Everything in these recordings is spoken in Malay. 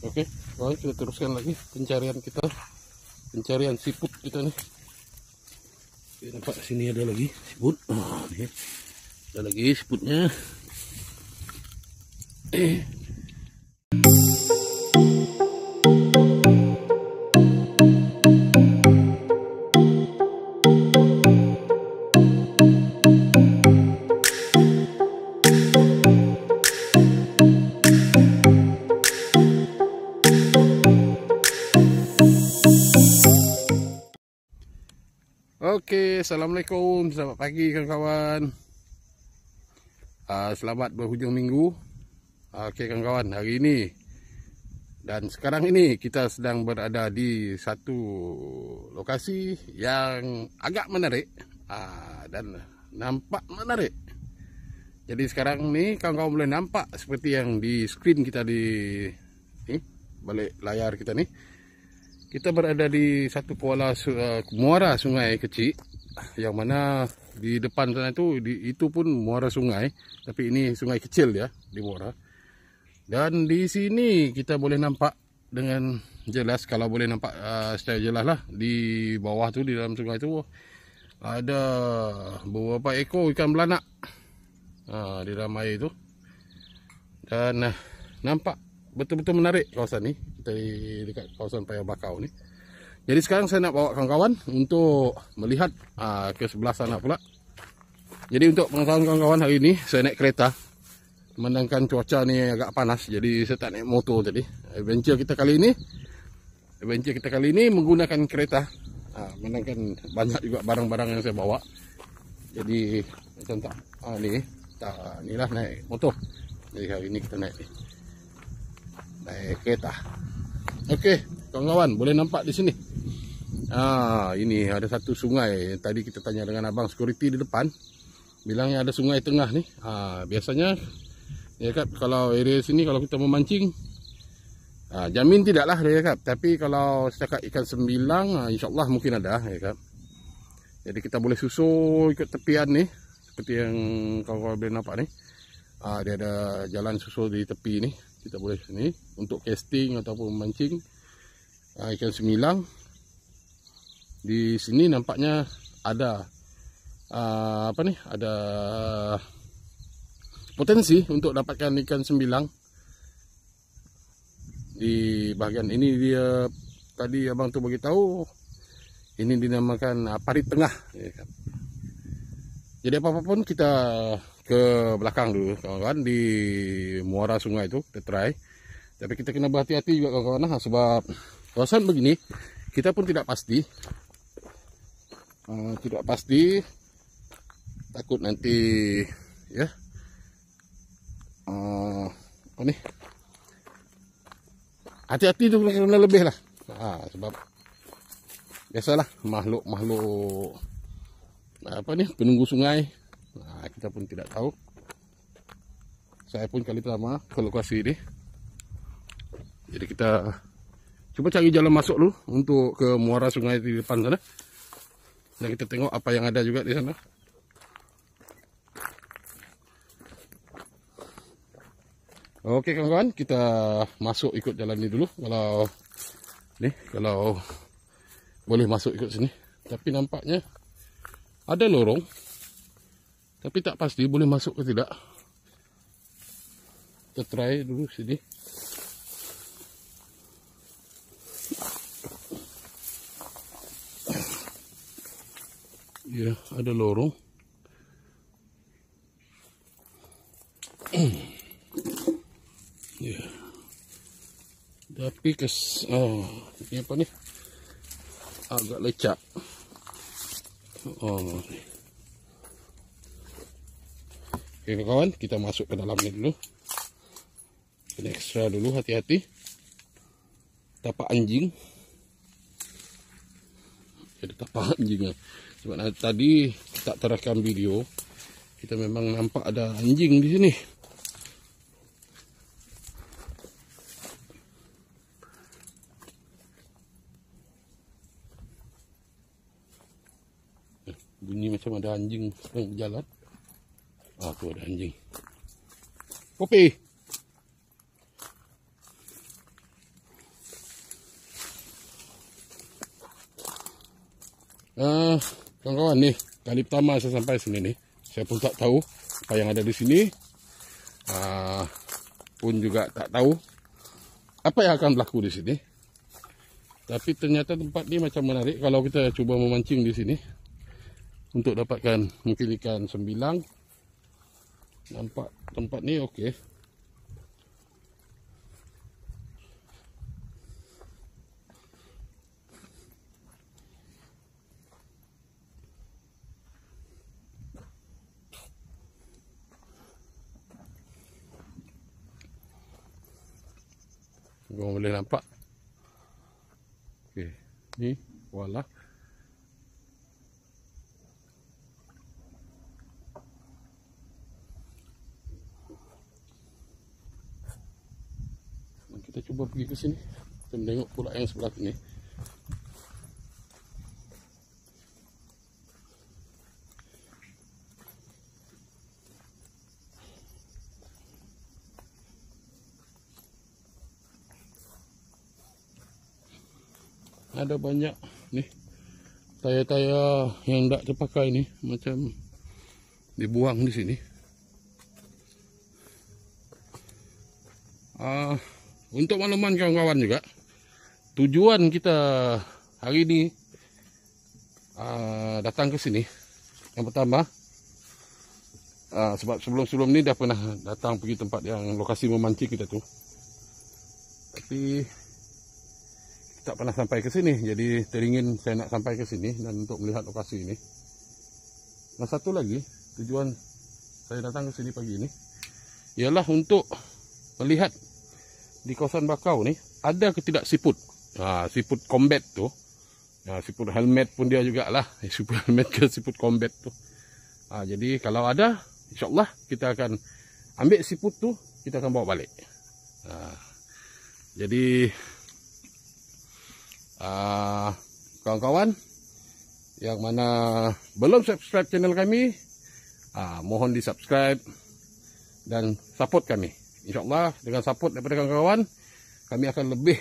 Oke, baik, kita teruskan lagi pencarian kita, pencarian siput kita nih. Oke, nampak sini ada lagi siput. Nih, ada lagi siputnya. Oke, assalamualaikum, selamat pagi kawan-kawan. Selamat berhujung minggu. Oke kawan-kawan, hari ini dan sekarang ini kita sedang berada di satu lokasi yang agak menarik dan nampak menarik. Jadi sekarang ini kawan-kawan boleh nampak seperti yang di screen kita di balik layar kita nih. Kita berada di satu muara sungai kecil, yang mana di depan sana itu pun muara sungai, tapi ini sungai kecil ya di muara. Dan di sini kita boleh nampak dengan jelas, kalau boleh nampak secara jelas lah, di bawah tuh di dalam sungai itu ada beberapa ekor ikan belanak di dalam air itu. Dan nampak betul-betul menarik kawasan ini, dari dekat kawasan Paya Bakau ni. Jadi sekarang saya nak bawa kawan-kawan untuk melihat ke sebelah sana pula. Jadi untuk pengetahuan kawan-kawan, hari ini saya naik kereta. Memandangkan cuaca ni agak panas, jadi saya tak naik motor tadi. Adventure kita kali ini menggunakan kereta. Memandangkan banyak juga barang-barang yang saya bawa. Jadi macam tak inilah naik motor. Jadi hari ini kita naik kereta. Okey, kawan-kawan boleh nampak di sini. Ini ada satu sungai. Tadi kita tanya dengan abang security di depan, bilangnya ada sungai tengah ni. Biasanya ya kan, kalau area sini kalau kita memancing, jamin tidaklah ya kan. Tapi kalau setakat ikan sembilang, insya-Allah mungkin ada ya kan. Jadi kita boleh susul ikut tepian ni, seperti yang kawan-kawan boleh nampak ni. Dia ada jalan susul di tepi ni. Kita boleh sini untuk casting ataupun memancing ikan sembilang. Di sini nampaknya ada ada potensi untuk dapatkan ikan sembilang. Di bahagian ini dia tadi abang tu bagi tahu, ini dinamakan parit tengah ya kan. Jadi apa-apa pun kita ke belakang dulu kawan-kawan, di muara sungai itu kita try. Tapi kita kena berhati-hati juga kawan-kawan, sebab kawasan begini kita pun tidak pasti. Takut nanti ya hati-hati tu kena lebih lah. Sebab biasalah makhluk penunggu sungai. Kita pun tidak tahu. Saya pun kali pertama ke lokasi ini. Jadi kita coba cari jalan masuk dulu untuk ke muara sungai di depan sana. Dan kita tengok apa yang ada juga di sana. Oke kawan-kawan, kita masuk ikut jalan ini dulu. Kalau boleh masuk ikut sini. Tapi nampaknya ada lorong, tapi tak pasti boleh masuk ke tidak. Kita try dulu sini. Ya, ada lorong. Ya. Tapi ini apa nih? Agak lecak. Oke kawan, kita masuk ke dalamnya dulu. Kena ekstra dulu, hati-hati. Tapak anjing. Ada tapak anjing. Sebab tadi tak terekam video, kita memang nampak ada anjing di sini. Bunyi macam ada anjing sedang berjalan. Tu ada anjing. Popi. Kawan-kawan nih, kali pertama saya sampai sini nih. Saya pun tak tahu apa yang ada di sini. Pun juga tak tahu apa yang akan berlaku di sini. Tapi ternyata tempat ini macam menarik kalau kita cuba memancing di sini untuk dapatkan mungkin ikan sembilang. Nampak tempat ni okey. Korang boleh nampak. Okey, ni wala. Kita cuba pergi ke sini. Kita tengok pula yang sebelah sini. Ada banyak ni tayar-tayar yang tak terpakai ni, macam dibuang di sini. Untuk makluman kawan-kawan juga, tujuan kita hari ini datang ke sini. Yang pertama, sebab sebelum-sebelum ni dah pernah datang pergi tempat yang lokasi memancing kita tu, tapi tak pernah sampai ke sini. Jadi teringin saya nak sampai ke sini dan untuk melihat lokasi ini. Dan satu lagi, tujuan saya datang ke sini pagi ini ialah untuk melihat di kawasan bakau ni ada ke tidak siput. Siput combat tu. Siput helmet pun dia jugalah. Siput helmet ke siput combat tu. Jadi kalau ada, insyaAllah kita akan ambil siput tu, kita akan bawa balik. Jadi kawan-kawan yang mana belum subscribe channel kami, mohon di subscribe dan support kami. InsyaAllah dengan support daripada kawan-kawan, kami akan lebih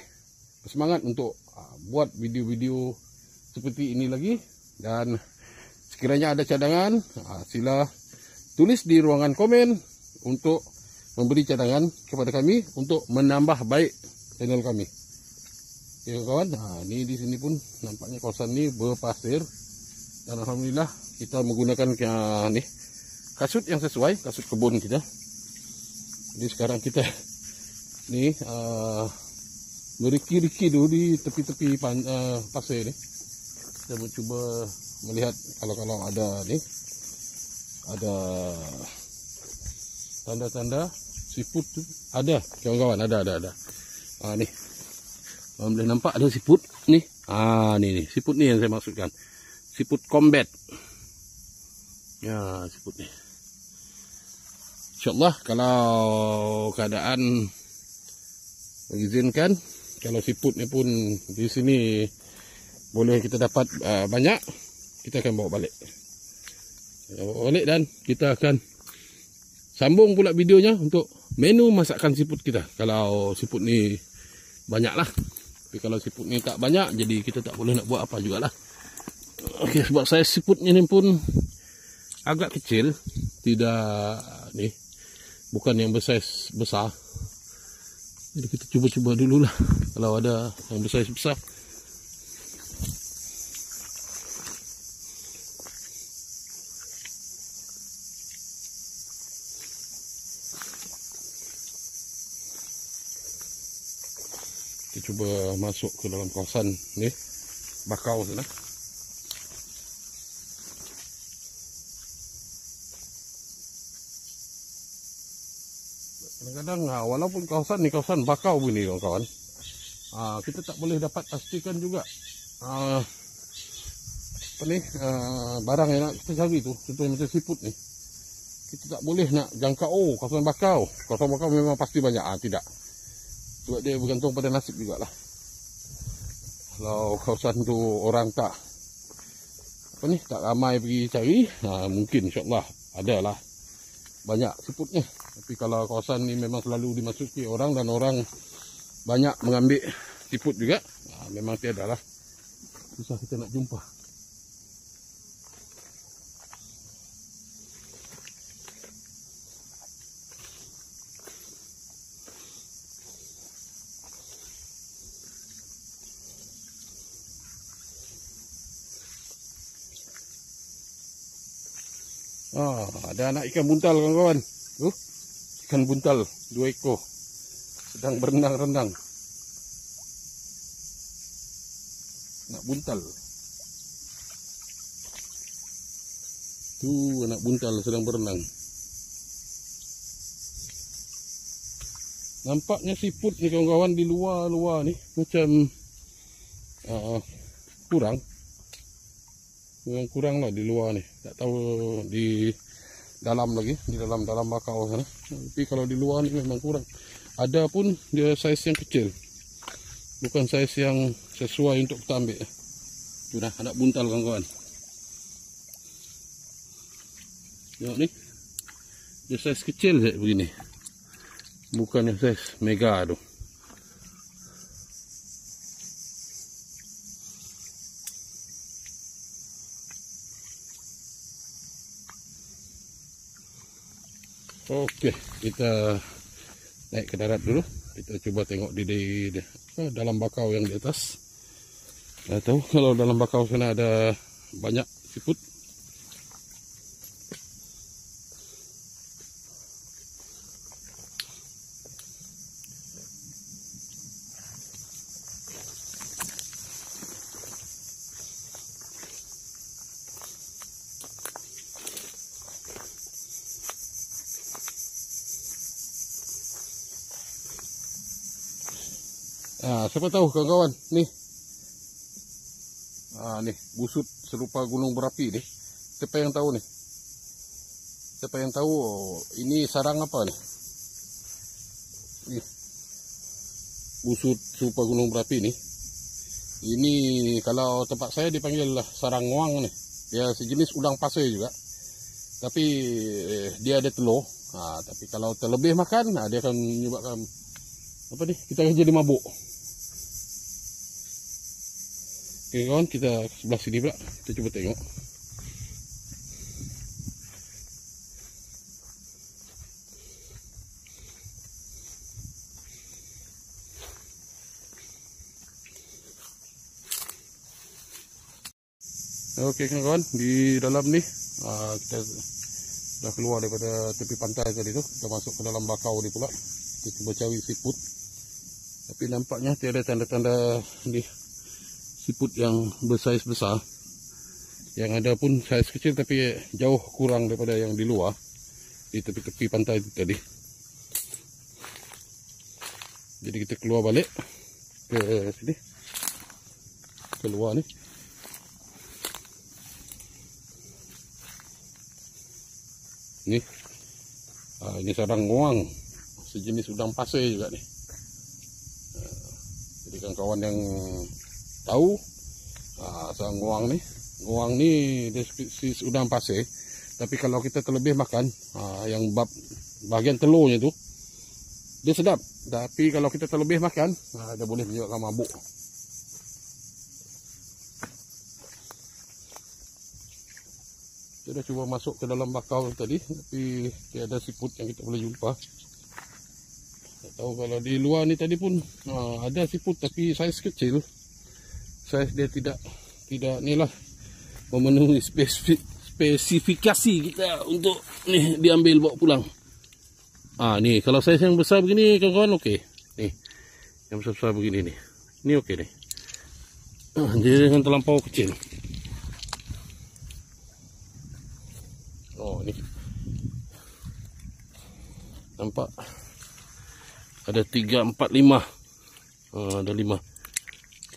bersemangat untuk buat video-video seperti ini lagi. Dan sekiranya ada cadangan, sila tulis di ruangan komen untuk memberi cadangan kepada kami untuk menambah baik channel kami. Ya kawan, ni di sini pun nampaknya kawasan ni berpasir dan alhamdulillah kita menggunakan ni kasut yang sesuai, kasut kebun kita. Jadi sekarang kita ni beriki-riki dulu di tepi-tepi pasir ni. Kita mencuba melihat kalau ada ni, ada tanda-tanda siput tu. Ada kawan-kawan, ada. Ni boleh nampak ada siput ni. Ni siput ni yang saya maksudkan. Siput combat. Ya, siput ni. InsyaAllah kalau keadaan mengizinkan, kalau siput ni pun di sini boleh kita dapat banyak, kita akan bawa balik. Dan kita akan sambung pula videonya untuk menu masakan siput kita. Kalau siput ni banyak lah. Tapi kalau siput ni tak banyak, jadi kita tak boleh nak buat apa jugalah. Okey, sebab saya siputnya ni pun agak kecil, tidak ni, bukan yang besar. Jadi kita cuba-cuba dululah kalau ada yang besar. Kita cuba masuk ke dalam kawasan ni, bakau sana. Kadang-kadang walaupun kawasan ni kawasan bakau begini kawan-kawan, kita tak boleh dapat pastikan juga barang yang nak kita cari tu. Contohnya macam siput ni, kita tak boleh nak jangka kawasan bakau. Kawasan bakau memang pasti banyak. Tidak. Sebab dia bergantung pada nasib jugalah. Kalau kawasan tu orang tak tak ramai pergi cari, mungkin insyaAllah adalah banyak siputnya. Tapi kalau kawasan ni memang selalu dimasuki orang dan orang banyak mengambil siput juga, memang tiada lah. Susah kita nak jumpa. Ada anak ikan buntal kawan-kawan. Ikan buntal 2 ekor sedang berenang-renang. Anak buntal. Tuh anak buntal sedang berenang. Nampaknya siput nih kawan-kawan di luar nih macam kurang. Memang kurang lah di luar nih. Tak tahu di dalam lagi, di dalam bakau sana. Tapi kalau di luar nih memang kurang. Ada pun dia saiz yang kecil. Bukan saiz yang sesuai untuk kita ambil. Sudah anak buntal kawan-kawan. Tengok nih. Dia saiz kecil je begini. Bukan yang saiz mega tu. Oke, kita naik ke darat dulu. Kita coba tengok di dalam bakau yang di atas. Saya tahu kalau dalam bakau sana ada banyak siput. Siapa tahu kawan-kawan, nih nih busut serupa gunung berapi nih. Siapa yang tahu nih? Siapa yang tahu ini sarang apa nih? Nih busut serupa gunung berapi nih. Ini kalau tempat saya dipanggil sarang ngoang nih. Dia sejenis udang pasir juga. Tapi dia ada telur. Tapi kalau terlebih makan, dia akan menyebabkan apa nih? Kita akan jadi mabuk. Oke kawan, kita sebelah sini pula. Kita coba tengok. Oke kawan, di dalam nih kita sudah keluar daripada tepi pantai tadi tu. Kita masuk ke dalam bakau ni pula. Kita coba cari siput. Tapi nampaknya tiada tanda-tanda ni siput yang bersaiz besar. Yang ada pun saiz kecil tapi jauh kurang daripada yang di luar, di tepi-tepi pantai itu tadi. Jadi kita keluar balik ke sini, keluar nih. Ini sarang ngoang, sejenis udang pasir juga nih. Jadi kawan-kawan yang tahu, sarang ngoang nih dia spesies udang pasir. Tapi kalau kita terlebih makan yang bagian telurnya itu, dia sedap. Tapi kalau kita terlebih makan, dia boleh menyebabkan mabuk. Kita dah cuba masuk ke dalam bakau tadi, tapi tiada siput yang kita boleh jumpa. Tak tahu kalau di luar ni tadi pun ada siput tapi saiz kecil. Saiz dia tidak ni lah memenuhi spesifikasi kita untuk nih diambil bawa pulang. Nih kalau saiz yang besar begini kawan-kawan okey. Nih yang besar-besar begini nih. Ini okey nih. Jadi dengan terlampau kecil. Ni nampak ada 3, 4, 5. Ada 5.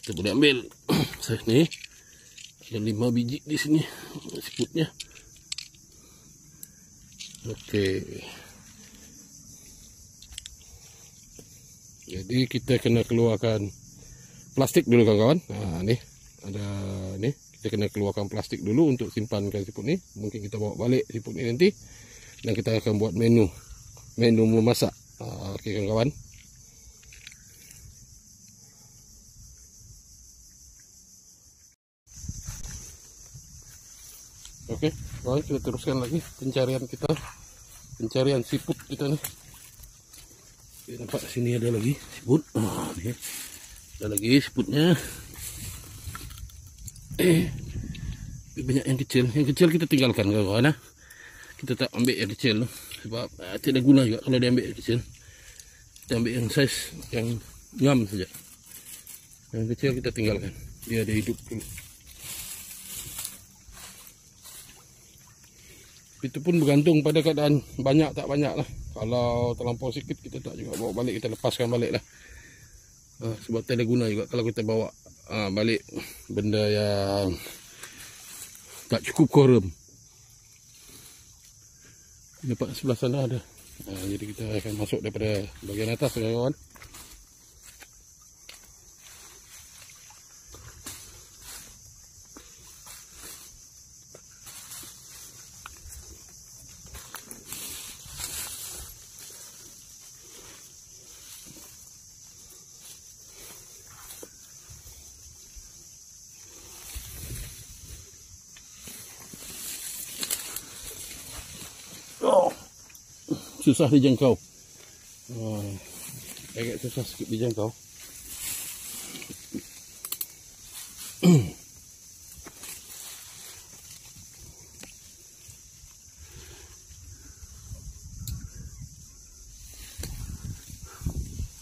Kita boleh ambil. Ni ada 5 biji di sini siputnya. Okey. Jadi kita kena keluarkan plastik dulu kawan-kawan. Ni ada ni. Kita kena keluarkan plastik dulu untuk simpankan siput ni. Mungkin kita bawa balik siput ni nanti. Dan kita akan buat menu memasak. Okey kawan-kawan. Okey, kawan, kita teruskan lagi pencarian kita. Pencarian siput kita ni. Nampak sini ada lagi siput. Ni. Ada lagi siputnya. Banyak yang kecil kita tinggalkan kawan-kawan. kita tak ambil yang kecil tu. Sebab tidak guna juga kalau dia ambil yang kecil. Kita ambil yang saiz yang ngam saja. Yang kecil kita tinggalkan. Dia ada hidup dulu. Itu pun bergantung pada keadaan banyak tak banyak lah. Kalau terlampau sikit kita tak juga bawa balik, kita lepaskan balik lah. Sebab tak ada guna juga kalau kita bawa balik benda yang tak cukup korum. Nampak sebelah sana ada. Jadi kita akan masuk daripada bahagian atas, kawan-kawan. Susah dijangkau. Agak susah sikit dijangkau.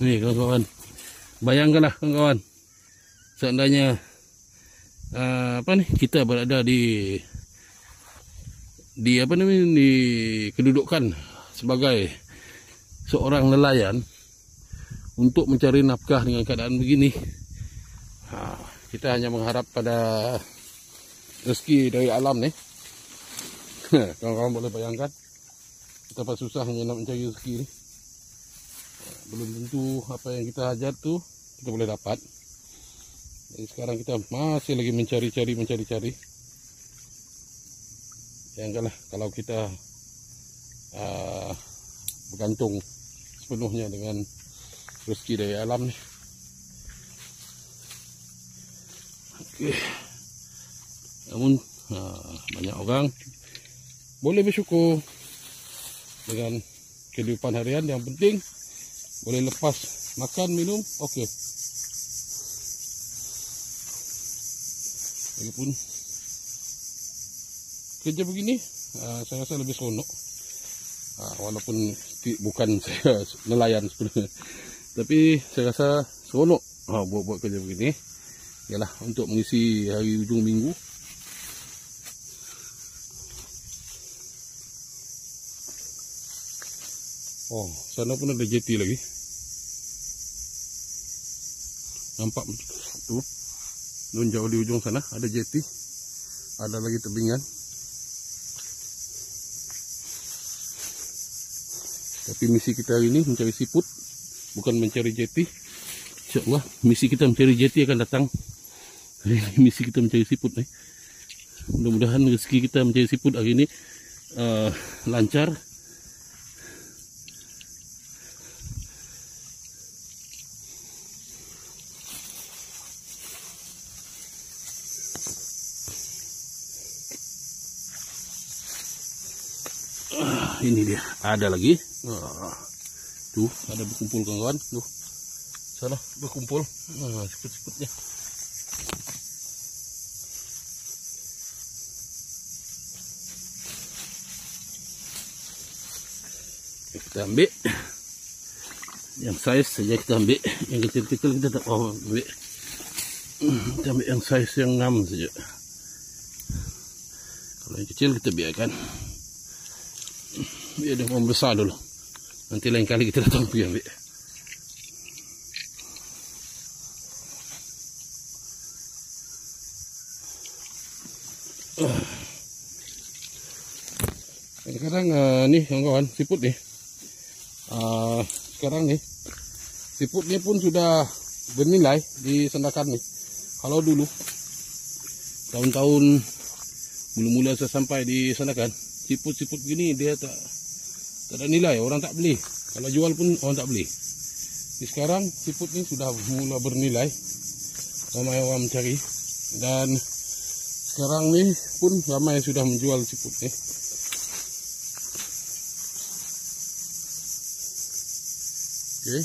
Nih kawan-kawan, bayangkanlah kawan-kawan, seandainya kita berada di apa namanya, di kedudukan sebagai seorang nelayan untuk mencari nafkah dengan keadaan begini. Kita hanya mengharap pada rezeki dari alam nih. Kawan-kawan boleh bayangkan betapa susahnya nak mencari rezeki ni. Belum tentu apa yang kita hajat tu kita boleh dapat. Jadi sekarang kita masih lagi mencari-cari. Janganlah kalau kita bergantung sepenuhnya dengan rezeki dari alam ni. Okey. Namun banyak orang boleh bersyukur dengan kehidupan harian. Yang penting boleh lepas makan, minum, okey. Walaupun kerja begini, saya rasa lebih seronok. Walaupun bukan saya nelayan sebenarnya, tapi saya rasa seronok buat kerja begini. Ialah untuk mengisi hari ujung minggu. Sana pun ada jeti lagi. Nampak tu, nun jauh di ujung sana ada jeti, ada lagi tebingan. Tapi misi kita hari ini mencari siput, bukan mencari jeti. InsyaAllah misi kita mencari jeti akan datang. Hari ini misi kita mencari siput nih. Mudah-mudahan rezeki kita mencari siput hari ini lancar. Ini dia, ada lagi. Tuh, ada berkumpul kawan-kawan. Tuh, sana berkumpul. Siput-siputnya. Kita ambil. Yang saiz saja kita ambil. Yang kecil-kecil kita tak mau ambil. Kita ambil yang saiz yang 6 saja. Kalau yang kecil kita biarkan. Biar dia membesar dulu. Nanti lain kali kita datang pergi ambil. Sekarang nih kawan-kawan, siput nih. Sekarang nih siput ni pun sudah bernilai di Sandakan nih. Kalau dulu tahun-tahun mula-mula saya sampai di Sandakan, siput-siput gini dia tak ada nilai, orang tak beli. Kalau jual pun orang tak beli. Jadi sekarang siput ni sudah mula bernilai, ramai orang mencari, dan sekarang ni pun ramai sudah menjual siput ni. Okey.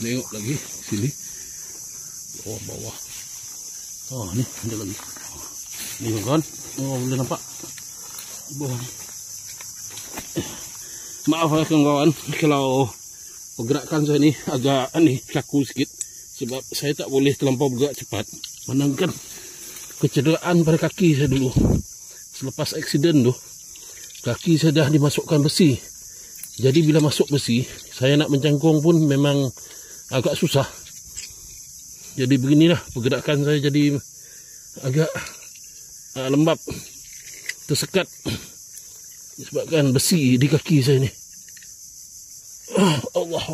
Tengok lagi sini. Bawah. Oh, ni ada lagi. Ni kawan. Oh, boleh nampak. Bawah ni. Maaf ya kawan-kawan kalau pergerakan saya ni agak kaku sikit sebab saya tak boleh terlampau bergerak cepat. Menangkan kecederaan pada kaki saya dulu. Selepas aksiden tu, kaki saya dah dimasukkan besi. Jadi bila masuk besi, saya nak mencangkung pun memang agak susah. Jadi beginilah pergerakan saya jadi agak lembab, tersekat disebabkan besi di kaki saya ni. Allah.